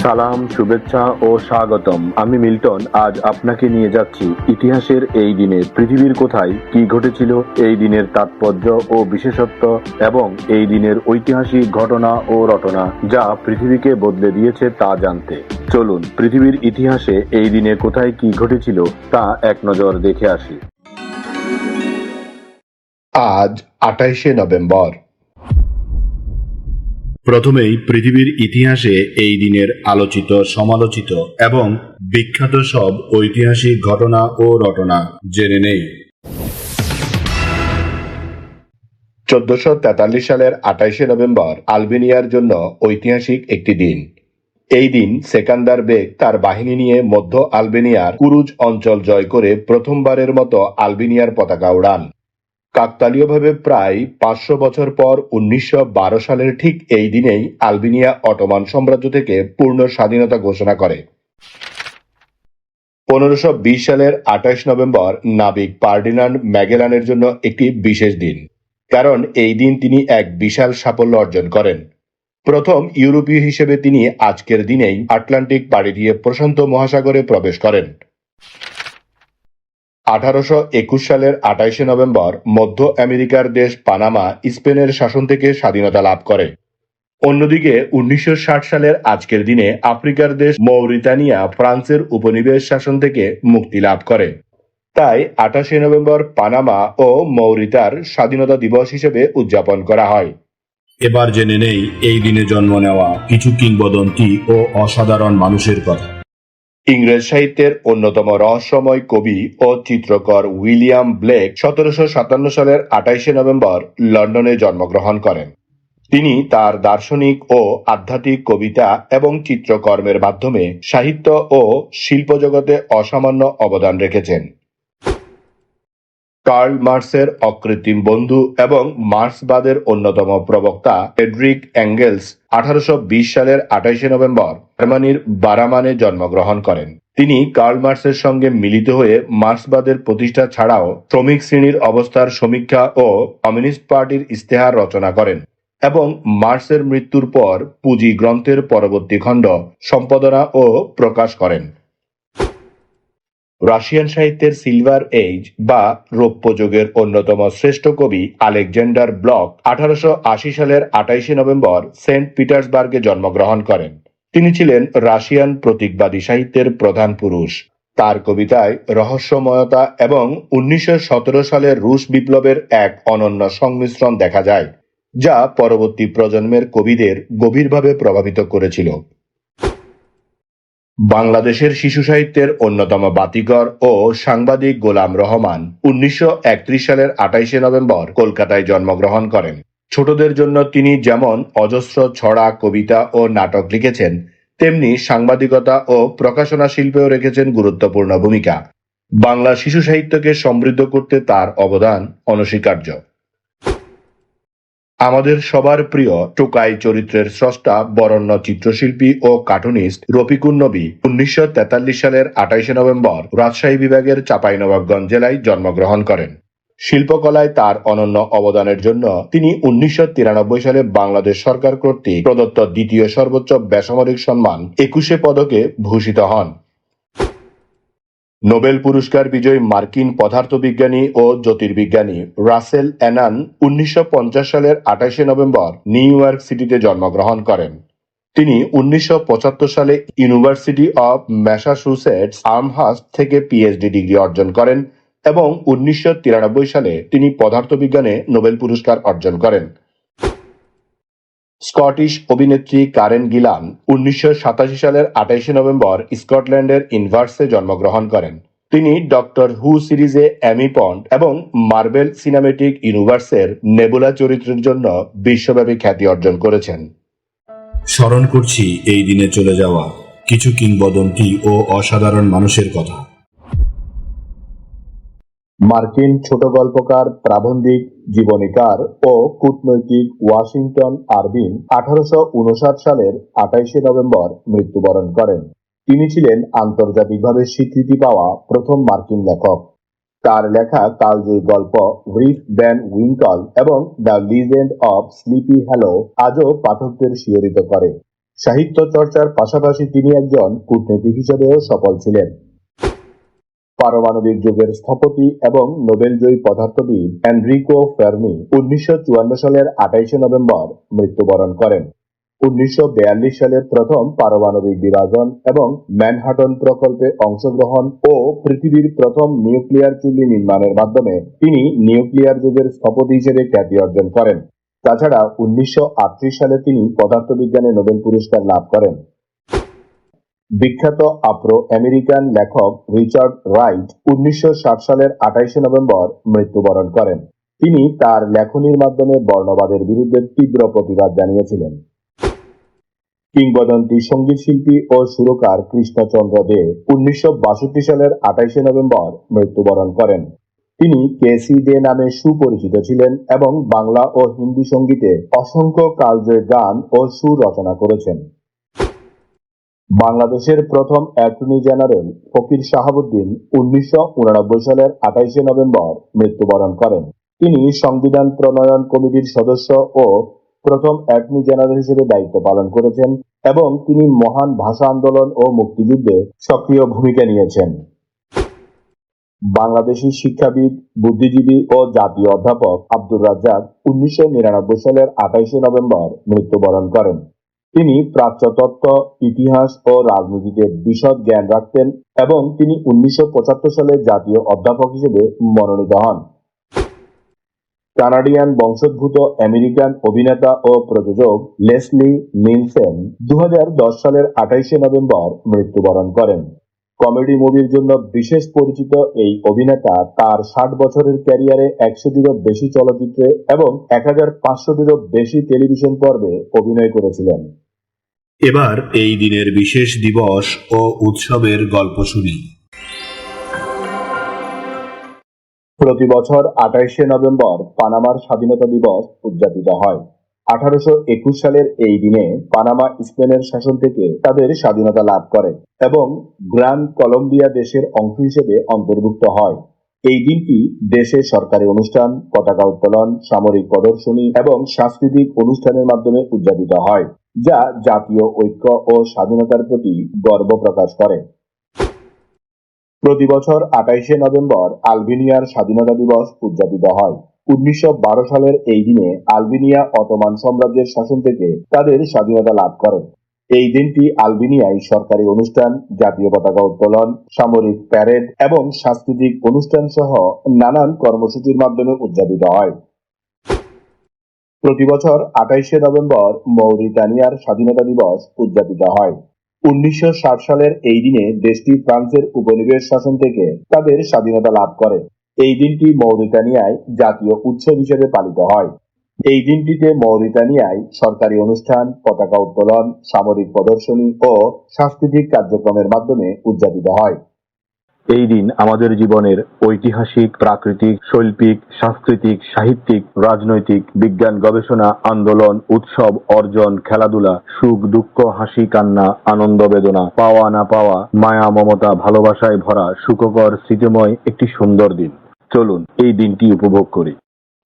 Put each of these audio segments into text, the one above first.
সালাম, শুভেচ্ছা ও স্বাগতম। আমি মিল্টন। আজ আপনাকে নিয়ে যাচ্ছি ইতিহাসের এই দিনে পৃথিবীর কোথায় কি ঘটেছিল, এই দিনের তাৎপর্য ও বিশেষত্ব এবং এই দিনের ঐতিহাসিক ঘটনা ও রটনা যা পৃথিবীকে বদলে দিয়েছে তা জানতে। চলুন পৃথিবীর ইতিহাসে এই দিনে কোথায় কি ঘটেছিল তা এক নজর দেখে আসি। আজ ২৮শে নভেম্বর। প্রথমেই পৃথিবীর ইতিহাসে এই দিনের আলোচিত, সমালোচিত এবং বিখ্যাত সব ঐতিহাসিক ঘটনা ও রটনা জেনে নেই। ১৪৪৩ সালের ২৮শে নভেম্বর আলবেনিয়ার জন্য ঐতিহাসিক একটি দিন। এই দিন সেকান্দার বেগ তার বাহিনী নিয়ে মধ্য আলবেনিয়ার কুরুজ অঞ্চল জয় করে প্রথমবারের মতো আলবেনিয়ার পতাকা উড়ান। কাকতালীয়ভাবে প্রায় ৫০০ বছর পর ১৯১২ সালের ঠিক এই দিনেই আলবেনিয়া অটোমান সাম্রাজ্য থেকে পূর্ণ স্বাধীনতা ঘোষণা করে। ১৫২০ সালের ২৮ নভেম্বর নাবিক ফার্ডিনান্ড ম্যাগেলানের জন্য একটি বিশেষ দিন, কারণ এই দিন তিনি এক বিশাল সাফল্য অর্জন করেন। প্রথম ইউরোপীয় হিসেবে তিনি আজকের দিনেই আটলান্টিক পাড়ি দিয়ে প্রশান্ত মহাসাগরে প্রবেশ করেন। ১৮২১ সালের ২৮শে নভেম্বর মধ্য আমেরিকার দেশ পানামা স্পেনের শাসন থেকে স্বাধীনতা লাভ করে। অন্যদিকে ১৯৬০ সালের আজকের দিনে আফ্রিকার দেশ মৌরিতানিয়া ফ্রান্সের উপনিবেশ শাসন থেকে মুক্তি লাভ করে। তাই ২৮শে নভেম্বর পানামা ও মৌরিতার স্বাধীনতা দিবস হিসেবে উদযাপন করা হয়। এবার জেনে নেই এই দিনে জন্ম নেওয়া কিছু কিংবদন্তি ও অসাধারণ মানুষের কথা। ইংরেজ সাহিত্যের অন্যতম রহস্যময় কবি ও চিত্রকর উইলিয়াম ব্লেক ১৭৫৭ সালের ২৮শে নভেম্বর লন্ডনে জন্মগ্রহণ করেন। তিনি তার দার্শনিক ও আধ্যাত্মিক কবিতা এবং চিত্রকর্মের মাধ্যমে সাহিত্য ও শিল্প জগতে অসামান্য অবদান রেখেছেন। কার্ল মার্ক্সের অকৃত্রিম বন্ধু এবং মার্ক্সবাদের অন্যতম প্রবক্তা ফ্রেডরিক এঙ্গেলস ১৮২০ সালের ২৮শে নভেম্বর জার্মানির বারামানে জন্মগ্রহণ করেন। তিনি কার্ল মার্ক্সের সঙ্গে মিলিত হয়ে মার্ক্সবাদের প্রতিষ্ঠা ছাড়াও শ্রমিক শ্রেণীর অবস্থার সমীক্ষা ও কমিউনিস্ট পার্টির ইস্তেহার রচনা করেন এবং মার্ক্সের মৃত্যুর পর পুঁজি গ্রন্থের পরবর্তী খণ্ড সম্পাদনা ও প্রকাশ করেন। রাশিয়ান সাহিত্যের সিলভার এজ বা রৌপ্য যুগের অন্যতম শ্রেষ্ঠ কবি আলেকজান্ডার ব্লক ১৮৮০ সালের ২৮শে নভেম্বর সেন্ট পিটার্সবার্গে জন্মগ্রহণ করেন। তিনি ছিলেন রাশিয়ান প্রতীকবাদী সাহিত্যের প্রধান পুরুষ। তার কবিতায় রহস্যময়তা এবং ১৯১৭ সালের রুশ বিপ্লবের এক অনন্য সংমিশ্রণ দেখা যায়, যা পরবর্তী প্রজন্মের কবিদের গভীরভাবে প্রভাবিত করেছিল। বাংলাদেশের শিশু সাহিত্যের অন্যতম বাতিঘর ও সাংবাদিক গোলাম রহমান ১৯৩১ সালের ২৮শে নভেম্বর কলকাতায় জন্মগ্রহণ করেন। ছোটদের জন্য তিনি যেমন অজস্র ছড়া, কবিতা ও নাটক লিখেছেন, তেমনি সাংবাদিকতা ও প্রকাশনা শিল্পেও রেখেছেন গুরুত্বপূর্ণ ভূমিকা। বাংলা শিশু সাহিত্যকে সমৃদ্ধ করতে তার অবদান অনস্বীকার্য। আমাদের সবার প্রিয় টোকাই চরিত্রের স্রষ্টা বরেণ্য চিত্রশিল্পী ও কার্টুনিস্ট রফিকুন নবী ১৯৪৩ সালের ২৮শে নভেম্বর রাজশাহী বিভাগের চাঁপাইনবাবগঞ্জ জেলায় জন্মগ্রহণ করেন। শিল্পকলায় তার অনন্য অবদানের জন্য তিনি ১৯৯৩ সালে বাংলাদেশ সরকার কর্তৃক প্রদত্ত দ্বিতীয় সর্বোচ্চ বেসামরিক সম্মান ২১ পদকে ভূষিত হন। নোবেল পুরস্কার বিজয়ী মার্কিন পদার্থবিজ্ঞানী ও জ্যোতির্বিজ্ঞানী রাসেল অ্যানান ১৯৫০ সালের ২৮শে নভেম্বর নিউ ইয়র্ক সিটিতে জন্মগ্রহণ করেন। তিনি ১৯৭৫ সালে ইউনিভার্সিটি অব ম্যাসাচুসেটস আমহার্স্ট থেকে পিএইচডি ডিগ্রি অর্জন করেন এবং ১৯৯৩ সালে তিনি পদার্থবিজ্ঞানে নোবেল পুরস্কার অর্জন করেন। স্কটিশ অভিনেত্রী কারেন গিলান ১৯৮৭ সালের ২৮শে নভেম্বর স্কটল্যান্ডের ইনভার্সে জন্মগ্রহণ করেন। তিনি ডক্টর হু সিরিজে অ্যামি পন্ড এবং মার্বেল সিনেম্যাটিক ইউনিভার্সের নেবুলা চরিত্রের জন্য বিশ্বব্যাপী খ্যাতি অর্জন করেছেন। স্মরণ করছি এই দিনে চলে যাওয়া কিছু কিংবদন্তি ও অসাধারণ মানুষের কথা। মার্কিন ছোট গল্পকার, প্রাবন্ধিক, জীবনীকার ও কূটনৈতিক ওয়াশিংটন আরবিন ১৮৫৯ সালের ২৮শে নভেম্বর মৃত্যুবরণ করেন। তিনি ছিলেন আন্তর্জাতিকভাবে স্বীকৃতি পাওয়া প্রথম মার্কিন লেখক। তার লেখা কালজয়ী গল্প রিপ ভ্যান উইঙ্কল এবং the legend of sleepy hello আজও পাঠকদের শিহরিত করে। সাহিত্য চর্চার পাশাপাশি তিনি একজন কূটনীতিক হিসেবেও সফল ছিলেন। পারমাণবিক যুগের স্থপতি এবং নোবেলজয়ী পদার্থবিদ এনরিকো ফের্মি 1954 সালের 28 নভেম্বর মৃত্যুবরণ করেন। 1942 সালে প্রথম পারমাণবিক বিভাজন এবং ম্যানহাটন প্রকল্পে অংশগ্রহণ ও পৃথিবীর প্রথম নিউক্লিয়ার চুল্লি নির্মাণের মাধ্যমে তিনি নিউক্লিয়ার যুগের স্থপতি হিসেবে খ্যাতি অর্জন করেন। তাছাড়া 1938 সালে তিনি পদার্থবিজ্ঞানে নোবেল পুরস্কার লাভ করেন। বিখ্যাত আফ্রো আমেরিকান লেখক রিচার্ড রাইট 1960 সালের 28 নভেম্বর মৃত্যুবরণ করেন। তিনি তার লেখনীর মাধ্যমে বর্ণবাদের বিরুদ্ধে তীব্র প্রতিবাদ জানিয়েছিলেন। কিংবদন্তি সঙ্গীত শিল্পী ও সুরকার কৃষ্ণচন্দ্র দে 1962 সালের 28 নভেম্বর মৃত্যুবরণ করেন। তিনি কেসি দে নামে সুপরিচিত ছিলেন এবং বাংলা ও হিন্দি সঙ্গীতে অসংখ্য কালজয়ী গান ও সুর রচনা করেছেন। বাংলাদেশের প্রথম অ্যাটর্নি জেনারেল ফকির শাহাবুদ্দিন 1989 সালের 28 নভেম্বর মৃত্যুবরণ করেন। তিনি সংবিধান প্রণয়ন কমিটির সদস্য ও প্রথম অ্যাটর্নি জেনারেল হিসেবে দায়িত্ব পালন করেছেন এবং তিনি মহান ভাষা আন্দোলন ও মুক্তিযুদ্ধে সক্রিয় ভূমিকা নিয়েছেন। বাংলাদেশী শিক্ষাবিদ, বুদ্ধিজীবী ও জাতীয় অধ্যাপক আব্দুর রাজ্জাক 1999 সালের 28 নভেম্বর মৃত্যুবরণ করেন। তিনি প্রাচ্যতত্ত্ব, ইতিহাস ও রাজনীতিতে বিশদ জ্ঞান রাখতেন এবং তিনি 1975 সালে জাতীয় অধ্যাপক হিসেবে মনোনীত হন। কানাডিয়ান বংশোদ্ভূত আমেরিকান অভিনেতা ও প্রযোজক লেসলি নিলসেন 2010 সালের 28 নভেম্বর মৃত্যুবরণ করেন। কমেডি মুভির জন্য বিশেষ পরিচিত এই অভিনেতা তার 60 বছরের ক্যারিয়ারে 100টিরও বেশি চলচ্চিত্রে এবং 1500টিরও বেশি টেলিভিশন পর্বে অভিনয় করেছিলেন। এবার এই দিনের বিশেষ দিবস ও উৎসবের গল্প শুনি। প্রতি বছর 28 নভেম্বর পানামার স্বাধীনতা দিবস উদযাপিত হয়। 1821 সালের এই দিনে পানামা স্পেনের শাসন থেকে তাদের স্বাধীনতা লাভ করে এবং গ্রান কলম্বিয়া দেশের অংশ হিসেবে অন্তর্ভুক্ত হয়। এই দিনটি দেশে সরকারি অনুষ্ঠান, পতাকা উত্তোলন, সামরিক প্রদর্শনী এবং সাংস্কৃতিক অনুষ্ঠানের মাধ্যমে উদযাপিত হয়, যা জাতীয় ঐক্য ও স্বাধীনতার প্রতি গর্ব প্রকাশ করে। প্রতি বছর 28 নভেম্বর আলবেনিয়ার স্বাধীনতা দিবস উদযাপিত হয়। 1912 সালের এই দিনে আলবেনিয়া অটোমান সাম্রাজ্যের শাসন থেকে তাদের স্বাধীনতা লাভ করে। এই দিনটি আলবেনিয়ায় সরকারি অনুষ্ঠান, জাতীয় পতাকা উত্তোলন, সামরিক প্যারেড এবং সাংস্কৃতিক অনুষ্ঠান সহ নানান কর্মসূচির মাধ্যমে উদযাপিত হয়। প্রতি বছর 28 নভেম্বর মৌরিতানিয়ার স্বাধীনতা দিবস উদযাপিত হয়। 1960 সালের এই দিনে দেশটি ফ্রান্সের উপনিবেশ শাসন থেকে তাদের স্বাধীনতা লাভ করে। এই দিনটি মৌরিতানিয়ায় জাতীয় উৎসব হিসেবে পালিত হয়। এই দিনটিতে মৌরিতানিয়ায় সরকারি অনুষ্ঠান, পতাকা উত্তোলন, সামরিক প্রদর্শনী ও সাংস্কৃতিক কার্যক্রমের মাধ্যমে উদযাপিত হয়। এই দিন আমাদের জীবনের ঐতিহাসিক, প্রাকৃতিক, শৈল্পিক, সাংস্কৃতিক, সাহিত্যিক, রাজনৈতিক, বিজ্ঞান, গবেষণা, আন্দোলন, উৎসব, অর্জন, খেলাধুলা, সুখ দুঃখ, হাসি কান্না, আনন্দ বেদনা, পাওয়া না পাওয়া, মায়া মমতা, ভালোবাসায় ভরা সুখকর স্মৃতিময় একটি সুন্দর দিন। চলুন এই দিনটি উপভোগ করি।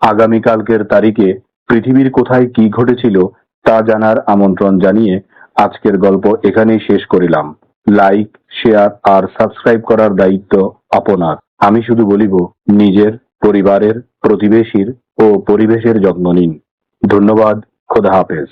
আগামীকালকের তারিখে পৃথিবীর কোথায় কি ঘটেছিল তা জানার আমন্ত্রণ জানিয়ে আজকের গল্প এখানেই শেষ করিলাম। লাইক, শেয়ার আর সাবস্ক্রাইব করার দায়িত্ব আপনার। আমি শুধু বলিব, নিজের, পরিবারের, প্রতিবেশীর ও পরিবেশের যত্ন নিন। ধন্যবাদ। খোদা হাফেজ।